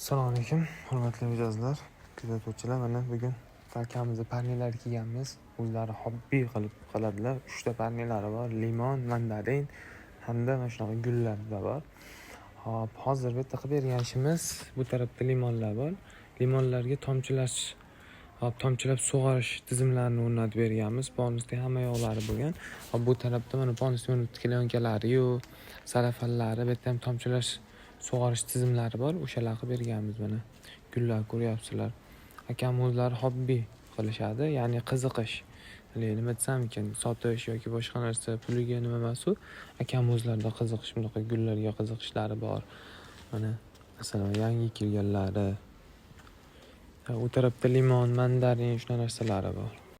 Assalomu alaykum, hurmatli mijozlar, kuzatuvchilar. Mana bugun akamizni parnelari kiyganmiz. O'zlari hobbi qilib qiladilar. 3 ta parnelari bor: limon, mandarin hamda mana shunaqa gullar bor. Hop, hozir bitta qilib bergan ishimiz, bu tarafda limonlar bor. Limonlarga tomchilab sug'orish tizimlarini o'rnatib berganmiz. Bonusda hamma yoqlari bo'lgan. Hop, bu tarafda mana bonusda tiklankalari-yu, sarafallari, bu yerda ham tomchilash sug'orish tizimlari bor. O'shalar qilib berganmiz mana. Gullar ko'ryapsizlar. Akam o'zlari hobbi qilishadi, ya'ni qiziqish. Nima desam ekan, sotish yoki boshqa narsa puliga nima emas u. Akam o'zlarida qiziqish, bunaqa gullarga qiziqishlari bor. Mana masalan, yangi kelganlari. U tarafda limon, mandarin, shunaqa narsalari bor.